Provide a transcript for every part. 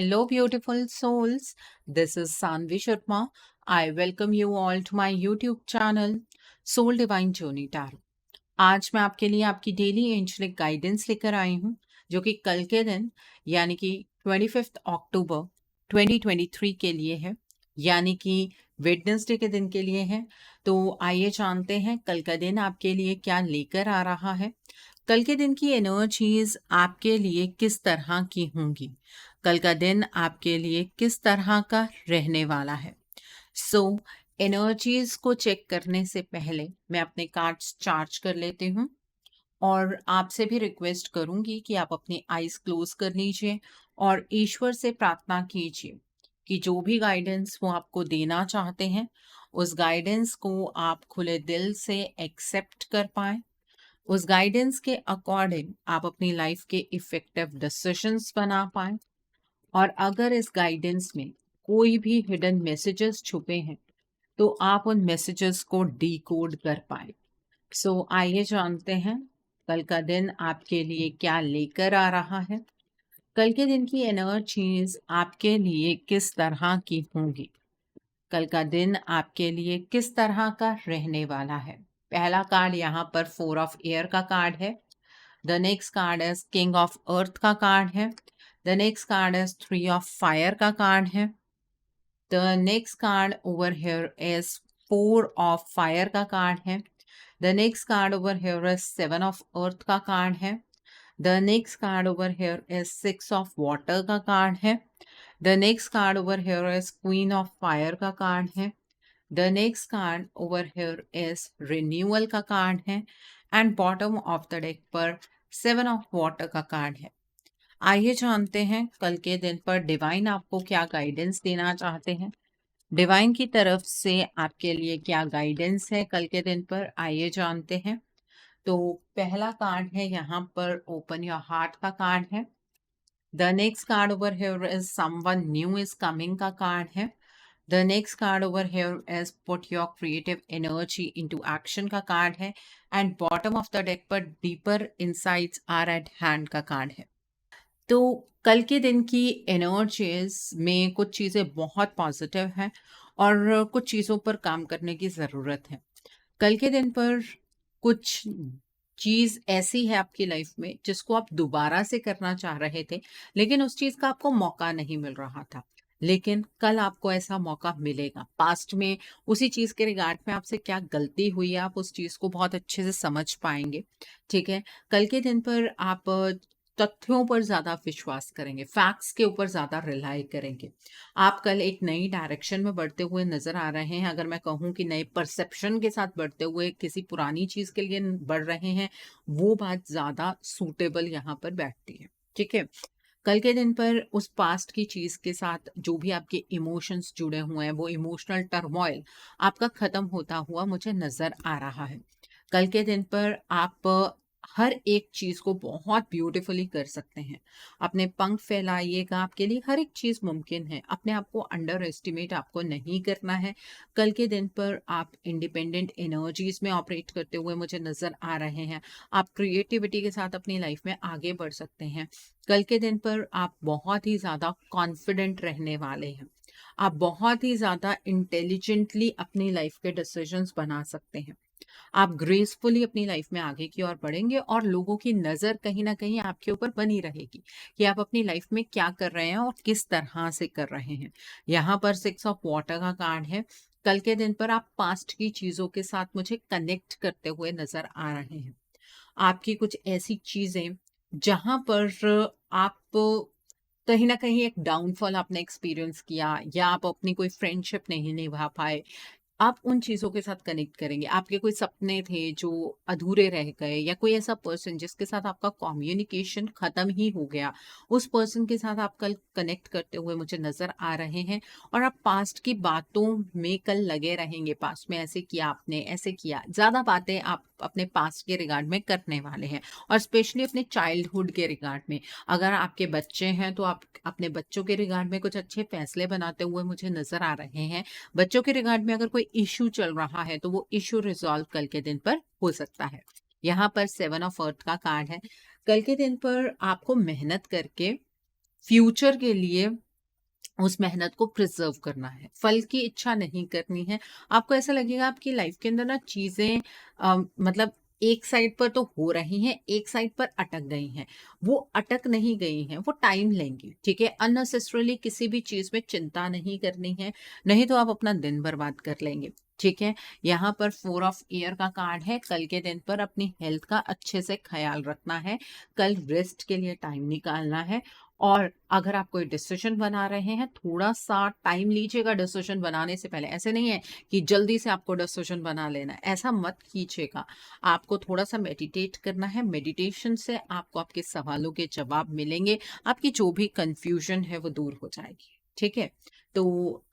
Hello, beautiful souls. This is Sanvi Sharma. I welcome you all to my YouTube channel, Soul Divine Journey Tarot. आज मैं आपके लिए आपकी daily angelic guidance लेकर आई हूँ, जो कि कल के दिन यानी कि 25 अक्टूबर 2023 के लिए है, यानी कि वेडनेसडे के दिन के लिए है। तो आइए जानते हैं कल का दिन आपके लिए क्या लेकर आ रहा है। कल के दिन की एनर्जीज आपके लिए किस तरह की होंगी, कल का दिन आपके लिए किस तरह का रहने वाला है। एनर्जीज को चेक करने से पहले मैं अपने कार्ड्स चार्ज कर लेती हूँ और आपसे भी रिक्वेस्ट करूंगी कि आप अपनी आईज क्लोज कर लीजिए और ईश्वर से प्रार्थना कीजिए कि जो भी गाइडेंस वो आपको देना चाहते हैं, उस गाइडेंस को आप खुले दिल से एक्सेप्ट कर पाए। उस गाइडेंस के अकॉर्डिंग आप अपनी लाइफ के इफेक्टिव डिसीजंस बना पाए। और अगर इस गाइडेंस में कोई भी हिडन मैसेजेस छुपे हैं तो आप उन मैसेजेस को डीकोड कर पाए। आइए जानते हैं कल का दिन आपके लिए क्या लेकर आ रहा है। कल के दिन की एनर्जीज आपके लिए किस तरह की होंगी, कल का दिन आपके लिए किस तरह का रहने वाला है। पहला कार्ड यहाँ पर 4 ऑफ एयर का कार्ड है। The next card is king of earth का कार्ड है। The next card is 3 of fire का कार्ड है। The next card over here is 4 of fire का कार्ड है। The next card over here is 7 of earth का card है। The next card over here is 6 of water का card है। The next card over here is queen of fire का card है। The next card over here is renewal का card है and bottom of the deck पर 7 of water का card है। आइए जानते हैं कल के दिन पर डिवाइन आपको क्या गाइडेंस देना चाहते हैं, डिवाइन की तरफ से आपके लिए क्या गाइडेंस है कल के दिन पर। आइए जानते हैं। तो पहला कार्ड है यहाँ पर ओपन योर हार्ट का कार्ड है। The next card over here is someone new is coming का कार्ड है। The next card over here is put your creative energy into action का कार्ड है and bottom of the deck पर deeper insights are at hand का card है। तो कल के दिन की एनर्जीज में कुछ चीज़ें बहुत पॉजिटिव हैं और कुछ चीज़ों पर काम करने की ज़रूरत है। कल के दिन पर कुछ चीज़ ऐसी है आपकी लाइफ में जिसको आप दोबारा से करना चाह रहे थे, लेकिन उस चीज़ का आपको मौका नहीं मिल रहा था। लेकिन कल आपको ऐसा मौका मिलेगा। पास्ट में उसी चीज़ के रिगार्ड में आपसे क्या गलती हुई है, आप उस चीज़ को बहुत अच्छे से समझ पाएंगे। ठीक है, कल के दिन पर आप तथ्यों पर ज़्यादा विश्वास करेंगे, फैक्ट्स के ऊपर ज़्यादा रिलाई करेंगे। आप कल एक नई डायरेक्शन में बढ़ते हुए नज़र आ रहे हैं। अगर मैं कहूँ कि नए परसेप्शन के साथ बढ़ते हुए किसी पुरानी चीज़ के लिए बढ़ रहे हैं, वो बात ज़्यादा सूटेबल यहाँ पर बैठती है। ठीक है, कल के दिन पर उस पास्ट की चीज़ के साथ जो भी आपके इमोशंस जुड़े हुए हैं, वो इमोशनल टर्मोइल आपका ख़त्म होता हुआ मुझे नज़र आ रहा है। कल के दिन पर आप हर एक चीज़ को बहुत ब्यूटीफुली कर सकते हैं। अपने पंख फैलाइएगा, आपके लिए हर एक चीज़ मुमकिन है। अपने आप को अंडर एस्टिमेट आपको नहीं करना है। कल के दिन पर आप इंडिपेंडेंट एनर्जीज में ऑपरेट करते हुए मुझे नज़र आ रहे हैं। आप क्रिएटिविटी के साथ अपनी लाइफ में आगे बढ़ सकते हैं। कल के दिन पर आप बहुत ही ज़्यादा कॉन्फिडेंट रहने वाले हैं। आप बहुत ही ज़्यादा इंटेलिजेंटली अपनी लाइफ के डिसीजंस बना सकते हैं। आप ग्रेसफुली अपनी लाइफ में आगे की ओर बढ़ेंगे और लोगों की नज़र कहीं ना कहीं आपके ऊपर बनी रहेगी कि आप अपनी लाइफ में क्या कर रहे हैं और किस तरह से कर रहे हैं। यहाँ पर 6 ऑफ वाटर का कार्ड है। कल के दिन पर आप पास्ट की चीज़ों के साथ मुझे कनेक्ट करते हुए नज़र आ रहे हैं। आपकी कुछ ऐसी चीज़ें जहाँ पर आप कहीं ना कहीं एक डाउनफॉल आपने एक्सपीरियंस किया या आप अपनी कोई फ्रेंडशिप नहीं निभा पाए, आप उन चीज़ों के साथ कनेक्ट करेंगे। आपके कोई सपने थे जो अधूरे रह गए या कोई ऐसा पर्सन जिसके साथ आपका कम्युनिकेशन ख़त्म ही हो गया, उस पर्सन के साथ आप कल कनेक्ट करते हुए मुझे नज़र आ रहे हैं। और आप पास्ट की बातों में कल लगे रहेंगे। पास्ट में ऐसे किया आपने, ऐसे किया, ज़्यादा बातें आप अपने पास्ट के रिगार्ड में करने वाले हैं और स्पेशली अपने चाइल्डहुड के रिगार्ड में। अगर आपके बच्चे हैं तो आप अपने बच्चों के रिगार्ड में कुछ अच्छे फैसले बनाते हुए मुझे नज़र आ रहे हैं। बच्चों के रिगार्ड में अगर कोई इशू चल रहा है तो वो इशू रिजॉल्व कल के दिन पर हो सकता है। यहाँ पर 7 ऑफ अर्थ का कार्ड है। कल के दिन पर आपको मेहनत करके फ्यूचर के लिए उस मेहनत को प्रिज़र्व करना है, फल की इच्छा नहीं करनी है। आपको ऐसा लगेगा आपकी लाइफ़ के अंदर ना चीज़ें मतलब एक साइड पर तो हो रही हैं, एक साइड पर अटक गई हैं। वो अटक नहीं गई हैं, वो टाइम लेंगी, ठीक है? अननेसेसरीली किसी भी चीज़ में चिंता नहीं करनी है, नहीं तो आप अपना दिन बर्बाद कर लेंगे, ठीक है? यहाँ पर 4 ऑफ ईयर का कार्ड है, कल के दिन पर अपनी हेल्थ का अच्छे से ख़्याल रखना है, कल रेस्ट के लिए टाइम निकालना है और अगर आप कोई डिसीजन बना रहे हैं, थोड़ा-सा टाइम लीजिएगा डिसीजन बनाने से पहले। ऐसे नहीं है कि जल्दी से आपको डिसीजन बना लेना है, ऐसा मत कीजिएगा। आपको थोड़ा-सा मेडिटेट करना है, मेडिटेशन से आपको आपके सवालों के जवाब मिलेंगे, आपकी जो भी कन्फ्यूजन है वो दूर हो जाएगी, ठीक है? तो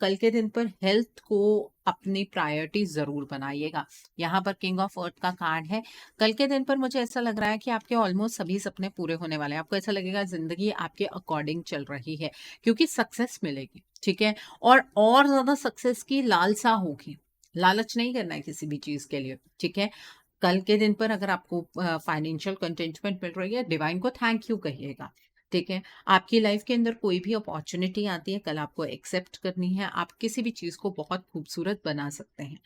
कल के दिन पर हेल्थ को अपनी प्रायोरिटी ज़रूर बनाइएगा। यहाँ पर किंग ऑफ अर्थ का कार्ड है, कल के दिन पर मुझे ऐसा लग रहा है कि आपके ऑलमोस्ट सभी सपने पूरे होने वाले हैं। आपको ऐसा लगेगा ज़िंदगी आपके अकॉर्डिंग चल रही है क्योंकि सक्सेस मिलेगी, ठीक है? और ज़्यादा सक्सेस की लालसा होगी। लालच नहीं करना है किसी भी चीज़ के लिए, ठीक है? कल के दिन पर अगर आपको फाइनेंशियल कंटेंटमेंट मिल रही है, डिवाइन को थैंक यू कहिएगा, ठीक है? आपकी लाइफ के अंदर कोई भी अपॉर्च्युनिटी आती है, कल आपको एक्सेप्ट करनी है। आप किसी भी चीज़ को बहुत खूबसूरत बना सकते हैं।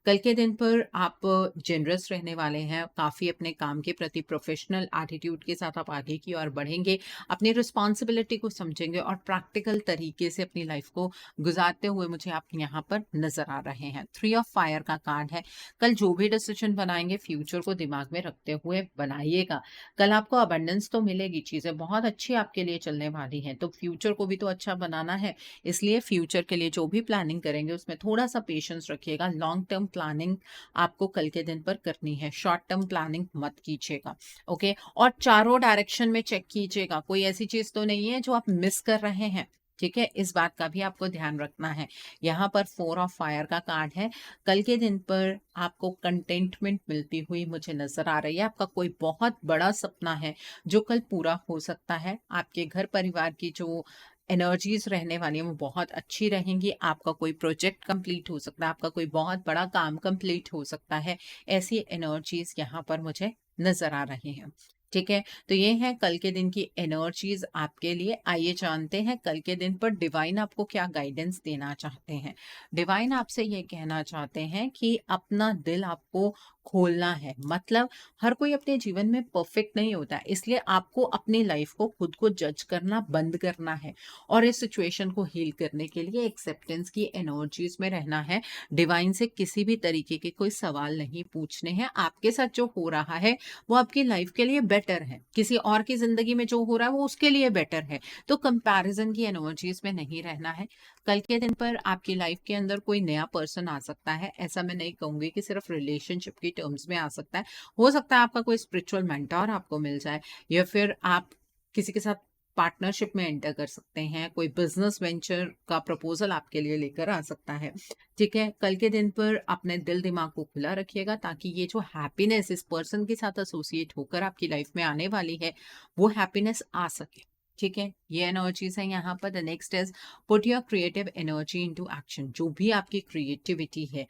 कल के दिन पर आप जेनरस रहने वाले हैं, काफ़ी अपने काम के प्रति प्रोफेशनल एटीट्यूड के साथ आप आगे की ओर बढ़ेंगे, अपनी रिस्पॉन्सिबिलिटी को समझेंगे और प्रैक्टिकल तरीके से अपनी लाइफ को गुजारते हुए मुझे आप यहाँ पर नज़र आ रहे हैं। 3 ऑफ फायर का कार्ड है, कल जो भी डिसीजन बनाएँगे फ्यूचर को दिमाग में रखते हुए बनाइएगा। कल आपको अबंडेंस तो मिलेगी, चीज़ें बहुत अच्छी आपके लिए चलने वाली हैं, तो फ्यूचर को भी तो अच्छा बनाना है, इसलिए फ्यूचर के लिए जो भी प्लानिंग करेंगे उसमें थोड़ा-सा पेशेंस रखिएगा। लॉन्ग टर्म प्लानिंग आपको कल के दिन पर करनी है, शॉर्ट टर्म प्लानिंग मत कीजिएगा, ओके? और चारों डायरेक्शन में चेक कीजिएगा, कोई ऐसी चीज़ तो नहीं है जो आप मिस कर रहे हैं, ठीक है? इस बात का भी आपको ध्यान रखना है। यहाँ पर 4 ऑफ फायर का कार्ड है, कल के दिन पर आपको कंटेंटमेंट मिलती हुई मुझे नज़र आ रही है। आपका कोई बहुत बड़ा सपना है जो कल पूरा हो सकता है। आपके घर परिवार की जो एनर्जीज़ रहने वाली हैं वो बहुत अच्छी रहेंगी। आपका कोई प्रोजेक्ट कंप्लीट हो सकता है, आपका कोई बहुत बड़ा काम कंप्लीट हो सकता है। ऐसी एनर्जीज़ यहाँ पर मुझे नज़र आ रही हैं। ठीक है? तो ये है कल के दिन की एनर्जीज़ आपके लिए। आइए जानते हैं कल के दिन पर डिवाइन आपको क्या गाइडेंस देना चाहते हैं। डिवाइन आपसे ये कहना चाहते हैं कि अपना दिल आपको खोलना है। मतलब हर कोई अपने जीवन में परफेक्ट नहीं होता है, इसलिए आपको अपनी लाइफ को खुद को जज करना बंद करना है और इस सिचुएशन को हील करने के लिए एक्सेप्टेंस की एनर्जीज में रहना है। डिवाइन से किसी भी तरीके के कोई सवाल नहीं पूछने हैं। आपके साथ जो हो रहा है वो आपकी लाइफ के लिए बेटर है, किसी और की जिंदगी में जो हो रहा है वो उसके लिए बेटर है। तो कंपैरिजन की एनर्जीज में नहीं रहना है। कल के दिन पर आपकी लाइफ के अंदर कोई नया पर्सन आ सकता है। ऐसा मैं नहीं कहूंगी कि सिर्फ रिलेशनशिप की टर्म्स में आ सकता है। हो सकता है आपका कोई स्पिरिचुअल मेंटर आपको मिल जाए या फिर आप किसी के साथ पार्टनरशिप में एंटर कर सकते हैं। कोई बिजनेस वेंचर का प्रपोजल आपके लिए लेकर आ सकता है। ठीक है, कल के दिन पर अपने दिल दिमाग को खुला रखिएगा ताकि ये जो हैप्पीनेस इस पर्सन के साथ एसोसिएट होकर आपकी लाइफ में आने वाली है वो हैप्पीनेस आ सके। ठीक है, ये एनर्जीज है यहाँ पर। The next is put your creative energy into action. जो भी आपकी क्रिएटिविटी है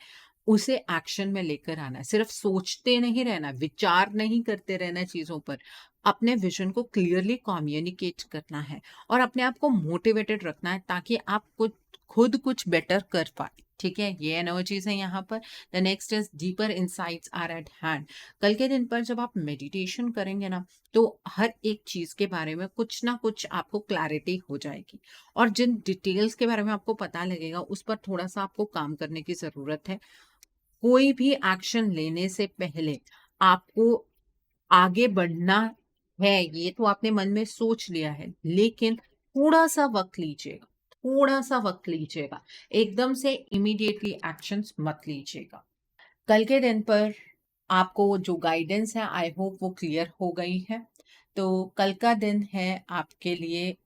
उसे एक्शन में लेकर आना है। सिर्फ सोचते नहीं रहना, विचार नहीं करते रहना चीजों पर। अपने विजन को क्लियरली कम्युनिकेट करना है और अपने आप को मोटिवेटेड रखना है ताकि आप कुछ खुद कुछ बेटर कर पाए। ठीक है, ये एनर्जीज है यहाँ पर। The next is deeper insights are at hand. कल के दिन पर जब आप मेडिटेशन करेंगे ना तो हर एक चीज के बारे में कुछ ना कुछ आपको क्लैरिटी हो जाएगी और जिन डिटेल्स के बारे में आपको पता लगेगा उस पर थोड़ा सा आपको काम करने की जरूरत है। कोई भी एक्शन लेने से पहले आपको आगे बढ़ना है, ये तो आपने मन में सोच लिया है, लेकिन थोड़ा-सा वक़्त लीजिएगा, थोड़ा-सा वक़्त लीजिएगा। एकदम से इमीडिएटली एक्शंस मत लीजिएगा। कल के दिन पर आपको जो गाइडेंस है आई होप वो क्लियर हो गई है। तो कल का दिन है आपके लिए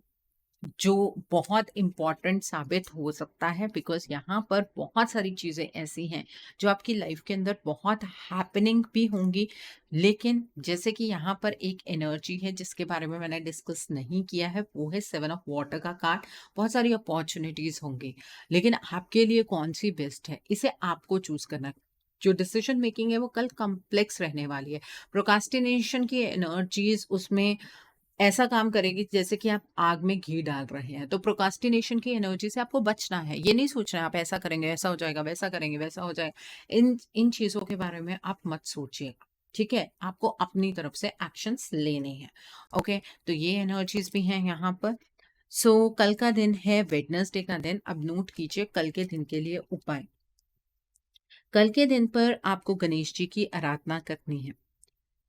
जो बहुत इम्पोर्टेंट साबित हो सकता है बिकॉज़ यहाँ पर बहुत सारी चीज़ें ऐसी हैं जो आपकी लाइफ के अंदर बहुत हैपनिंग भी होंगी। लेकिन जैसे कि यहाँ पर एक एनर्जी है जिसके बारे में मैंने डिस्कस नहीं किया है, वो है 7 ऑफ वाटर का कार्ड। बहुत सारी अपॉर्च्युनिटीज़ होंगी, लेकिन आपके लिए कौन-सी बेस्ट है, इसे आपको चूज़ करना है। जो डिसीजन मेकिंग है वो कल कॉम्प्लेक्स रहने वाली है। प्रोक्रास्टिनेशन की एनर्जीज़ उसमें ऐसा काम करेगी जैसे कि आप आग में घी डाल रहे हैं। तो प्रोक्रास्टिनेशन की एनर्जी से आपको बचना है। ये नहीं सोचना है आप ऐसा करेंगे, ऐसा हो जाएगा, वैसा करेंगे, वैसा हो जाएगा। इन इन चीज़ों के बारे में आप मत सोचिएगा, ठीक है? आपको अपनी तरफ से एक्शन्स लेने हैं, ओके? तो ये एनर्जीज़ भी हैं यहाँ पर। सो कल का दिन है वेडनेसडे का दिन। अब नोट कीजिए कल के दिन के लिए उपाय। कल के दिन पर आपको गणेश जी की आराधना करनी है।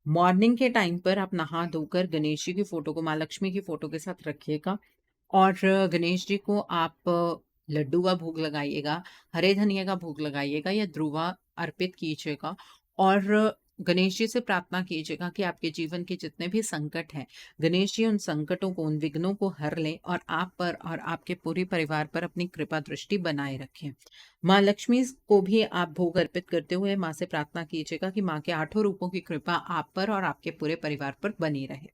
मॉर्निंग के टाइम पर आप नहा धोकर गणेश जी की फोटो को माँ लक्ष्मी की फोटो के साथ रखिएगा और गणेश जी को आप लड्डू का भोग लगाइएगा, हरे धनिया का भोग लगाइएगा या ध्रुवा अर्पित कीजिएगा और गणेश जी से प्रार्थना कीजिएगा कि आपके जीवन के जितने भी संकट हैं, गणेश जी उन संकटों को, उन विघ्नों को हर लें और आप पर और आपके पूरे परिवार पर अपनी कृपा दृष्टि बनाए रखें। माँ लक्ष्मी को भी आप भोग अर्पित करते हुए माँ से प्रार्थना कीजिएगा कि माँ के आठों रूपों की कृपा आप पर और आपके पूरे परिवार पर बनी रहे।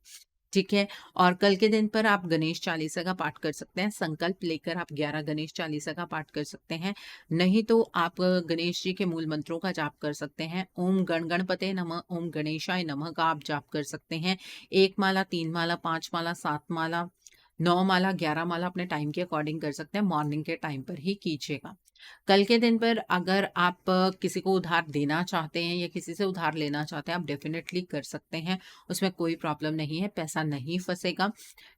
ठीक है? और कल के दिन पर आप गणेश चालीसा का पाठ कर सकते हैं। संकल्प लेकर आप 11 गणेश चालीसा का पाठ कर सकते हैं। नहीं तो आप गणेश जी के मूल मंत्रों का जाप कर सकते हैं। ओम गण गणपते नमः, ओम गणेशाय नमः का आप जाप कर सकते हैं। 1 माला, 3 माला, 5 माला, 7 माला, 9 माला, 11 माला अपने टाइम के अकॉर्डिंग कर सकते हैं। मॉर्निंग के टाइम पर ही कीजिएगा। कल के दिन पर अगर आप किसी को उधार देना चाहते हैं या किसी से उधार लेना चाहते हैं, आप डेफ़िनेटली कर सकते हैं। उसमें कोई प्रॉब्लम नहीं है, पैसा नहीं फँसेगा,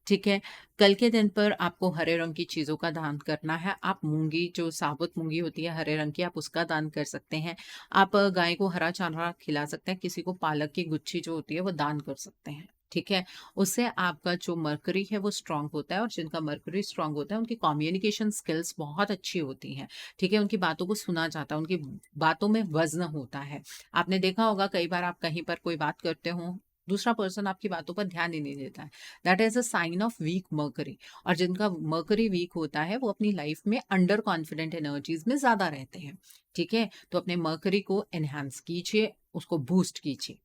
ठीक है? कल के दिन पर आपको हरे रंग की चीज़ों का दान करना है। आप मूँगी जो साबुत मूँगी होती है हरे रंग की, आप उसका दान कर सकते हैं। आप गाय को हरा चारा खिला सकते हैं, किसी को पालक की गुच्छी जो होती है वो दान कर सकते हैं, ठीक है? उससे आपका जो मर्करी है वो स्ट्रॉन्ग होता है और जिनका मर्करी स्ट्रॉन्ग होता है उनकी कम्युनिकेशन स्किल्स बहुत अच्छी होती हैं। ठीक है? उनकी बातों को सुना जाता है, उनकी बातों में वज़्न होता है। आपने देखा होगा कई बार आप कहीं पर कोई बात करते हो, दूसरा पर्सन आपकी बातों पर ध्यान ही नहीं देता है। That is a sign of weak Mercury और जिनका मर्करी वीक होता है, वो अपनी लाइफ़ में अंडर कॉन्फिडेंट एनर्जीज़ में ज़्यादा रहते हैं। ठीक है? तो अपने मर्करी को एनहांस कीजिए, उसको बूस्ट कीजिए।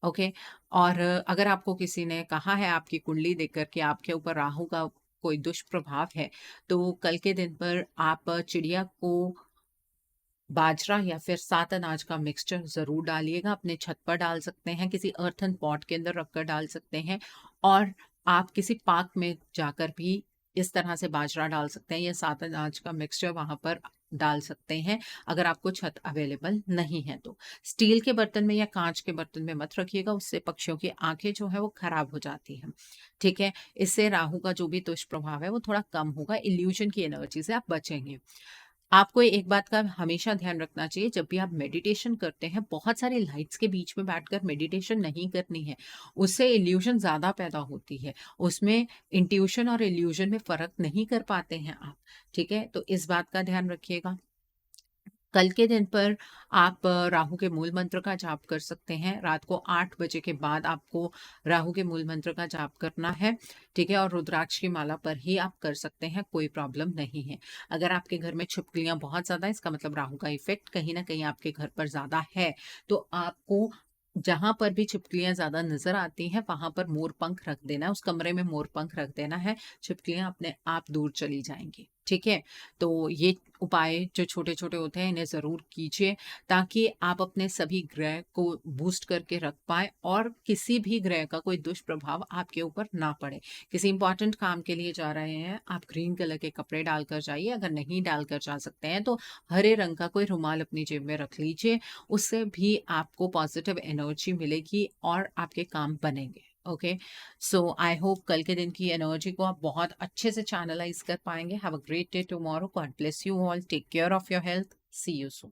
ओके? और अगर आपको किसी ने कहा है आपकी कुंडली देखकर कि आपके ऊपर राहु का कोई दुष्प्रभाव है, तो कल के दिन पर आप चिड़िया को बाजरा या फिर सात अनाज का मिक्सचर ज़रूर डालिएगा। अपने छत पर डाल सकते हैं, किसी अर्थन पॉट के अंदर रखकर डाल सकते हैं और आप किसी पार्क में जाकर भी इस तरह से बाजरा डाल सकते हैं या सात अनाज का मिक्सचर वहाँ पर डाल सकते हैं, अगर आपको छत अवेलेबल नहीं है तो। स्टील के बर्तन में या काँच के बर्तन में मत रखिएगा, उससे पक्षियों की आँखें जो हैं वो खराब हो जाती हैं। ठीक है? इससे राहु का जो भी दुष्प्रभाव है वो थोड़ा कम होगा, इल्यूज़न की एनर्जी से आप बचेंगे। आपको एक बात का हमेशा ध्यान रखना चाहिए जब भी आप मेडिटेशन करते हैं, बहुत सारे लाइट्स के बीच में बैठकर मेडिटेशन नहीं करनी है। उससे इल्यूज़न ज़्यादा पैदा होती है। उसमें इंट्यूशन और इल्यूज़न में फ़र्क नहीं कर पाते हैं आप, ठीक है? तो इस बात का ध्यान रखिएगा। कल के दिन पर आप राहु के मूल मंत्र का जाप कर सकते हैं। रात को 8 बजे के बाद आपको राहु के मूल मंत्र का जाप करना है, ठीक है? और रुद्राक्ष की माला पर ही आप कर सकते हैं, कोई प्रॉब्लम नहीं है। अगर आपके घर में छिपकलियाँ बहुत ज़्यादा हैं, इसका मतलब राहु का इफ़ेक्ट कहीं न कहीं आपके घर पर ज़्यादा है, तो आपको जहाँ पर भी छिपकलियाँ ज़्यादा नज़र आती हैं, वहाँ पर मोर पंख रख देना है, उस कमरे में मोर पंख रख देना है, छिपकलियाँ अपने आप दूर चली जाएँगी, ठीक है? तो ये उपाय जो छोटे-छोटे होते हैं, इन्हें ज़रूर कीजिए ताकि आप अपने सभी ग्रह को बूस्ट करके रख पाएँ और किसी भी ग्रह का कोई दुष्प्रभाव आपके ऊपर ना पड़े। किसी इम्पोर्टेंट काम के लिए जा रहे हैं, आप ग्रीन कलर के कपड़े डालकर जाइए, अगर नहीं डालकर जा सकते हैं, तो हरे रंग का कोई रुमाल अपनी जेब में रख लीजिए, उससे भी आपको पॉजिटिव एनर्जी मिलेगी और आपके काम बनेंगे। ओके? सो आई होप कल के दिन की एनर्जी को आप बहुत अच्छे से चैनलाइज़ कर पाएँगे। Have a great day tomorrow. God bless you all. Take care of your health. See you soon.